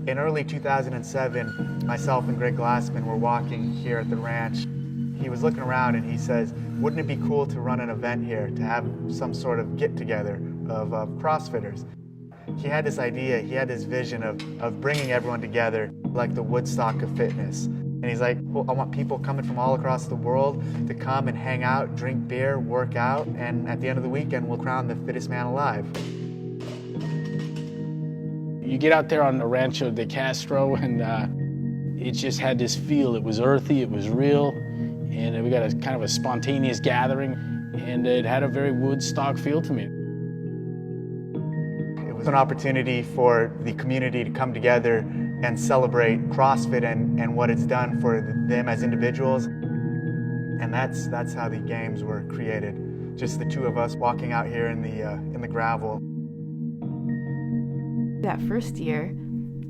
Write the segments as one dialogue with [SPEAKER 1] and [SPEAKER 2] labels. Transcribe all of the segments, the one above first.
[SPEAKER 1] In early 2007, myself and Greg Glassman were walking here at the ranch. He was looking around and he says, wouldn't it be cool to run an event here, to have some sort of get-together of CrossFitters? He had this idea, he had this vision of bringing everyone together like the Woodstock of fitness. And he's like, well, I want people coming from all across the world to come and hang out, drink beer, work out, and at the end of the weekend, we'll crown the fittest man alive.
[SPEAKER 2] You get out there on the Rancho de Castro and it just had this feel. It was earthy, it was real, and we got a kind of a spontaneous gathering, and it had a very Woodstock feel to me.
[SPEAKER 1] It was an opportunity for the community to come together and celebrate CrossFit and what it's done for them as individuals. And that's how the games were created. Just the two of us walking out here in the gravel.
[SPEAKER 3] That first year,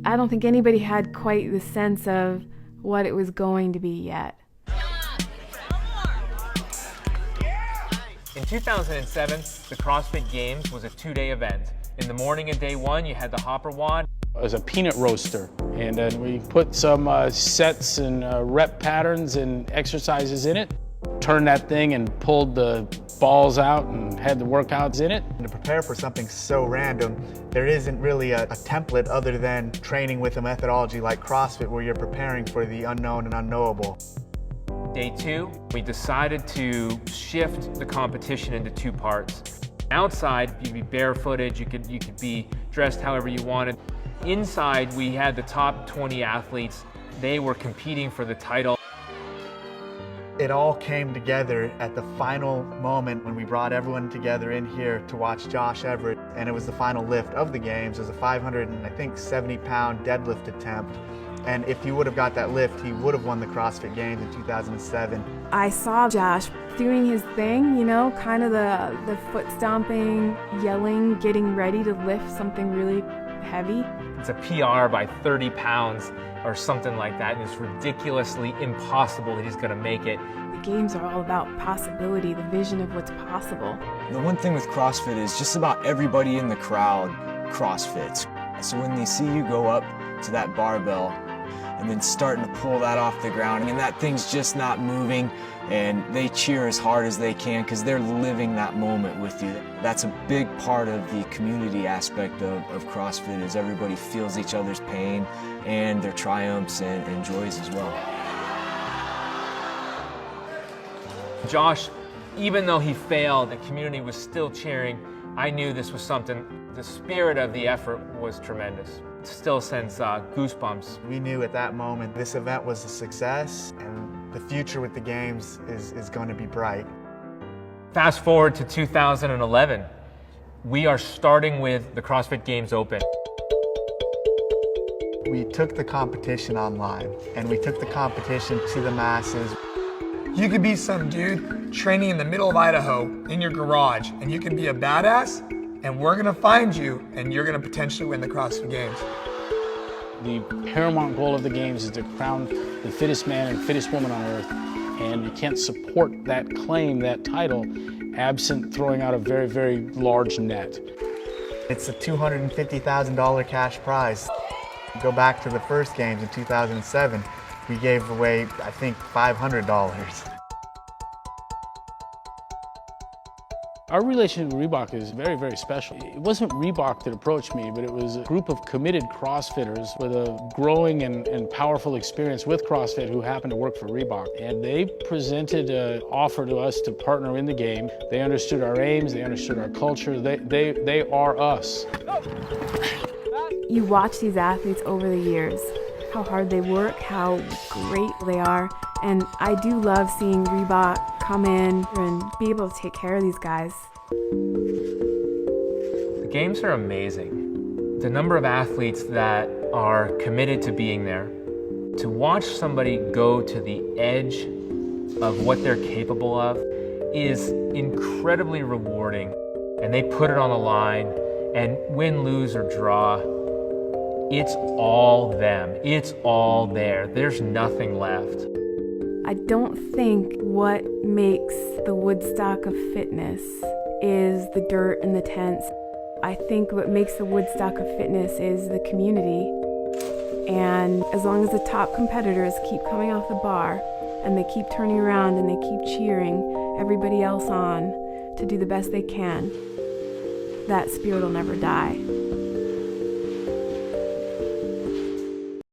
[SPEAKER 3] I don't think anybody had quite the sense of what it was going to be yet.
[SPEAKER 4] In 2007, the CrossFit Games was a two-day event. In the morning of day one, you had the hopper wand.
[SPEAKER 2] It was a peanut roaster, and then we put some sets and rep patterns and exercises in it. Turned that thing and pulled the balls out and had the workouts in it.
[SPEAKER 1] To prepare for something so random, there isn't really a template other than training with a methodology like CrossFit where you're preparing for the unknown and unknowable.
[SPEAKER 4] Day two, we decided to shift the competition into two parts. Outside, you'd be barefooted, you could be dressed however you wanted. Inside, we had the top 20 athletes. They were competing for the title.
[SPEAKER 1] It all came together at the final moment when we brought everyone together in here to watch Josh Everett, and it was the final lift of the games. It was a 570-pound deadlift attempt, and if he would have got that lift, he would have won the CrossFit Games in 2007.
[SPEAKER 3] I saw Josh doing his thing, you know, kind of the foot stomping, yelling, getting ready to lift something really heavy.
[SPEAKER 4] It's a PR by 30 pounds or something like that, and it's ridiculously impossible that he's going to make it.
[SPEAKER 3] The games are all about possibility, the vision of what's possible.
[SPEAKER 5] The one thing with CrossFit is just about everybody in the crowd CrossFits. So when they see you go up to that barbell and then starting to pull that off the ground, and that thing's just not moving, and they cheer as hard as they can because they're living that moment with you. That's a big part of the community aspect of CrossFit, is everybody feels each other's pain and their triumphs and joys as well.
[SPEAKER 4] Josh, even though he failed, the community was still cheering. I knew this was something, the spirit of the effort was tremendous. It still sends goosebumps.
[SPEAKER 1] We knew at that moment this event was a success, and the future with the games is going to be bright.
[SPEAKER 4] Fast forward to 2011. We are starting with the CrossFit Games Open.
[SPEAKER 1] We took the competition online, and we took the competition to the masses.
[SPEAKER 6] You could be some dude training in the middle of Idaho in your garage, and you can be a badass, and we're gonna find you, and you're gonna potentially win the CrossFit Games.
[SPEAKER 2] The paramount goal of the games is to crown the fittest man and fittest woman on earth, and you can't support that claim, that title, absent throwing out a very, very large net.
[SPEAKER 1] It's a $250,000 cash prize. Go back to the first games in 2007, we gave away, I think, $500.
[SPEAKER 2] Our relationship with Reebok is very, very special. It wasn't Reebok that approached me, but it was a group of committed CrossFitters with a growing and powerful experience with CrossFit who happened to work for Reebok. And they presented an offer to us to partner in the game. They understood our aims, they understood our culture. They are us.
[SPEAKER 3] You watch these athletes over the years, how hard they work, how great they are, and I do love seeing Reebok come in and be able to take care of these guys.
[SPEAKER 4] The games are amazing. The number of athletes that are committed to being there, to watch somebody go to the edge of what they're capable of is incredibly rewarding. And they put it on the line, and win, lose, or draw, it's all them. It's all there. There's nothing left.
[SPEAKER 3] I don't think what makes the Woodstock of fitness is the dirt and the tents. I think what makes the Woodstock of fitness is the community. And as long as the top competitors keep coming off the bar and they keep turning around and they keep cheering everybody else on to do the best they can, that spirit will never die.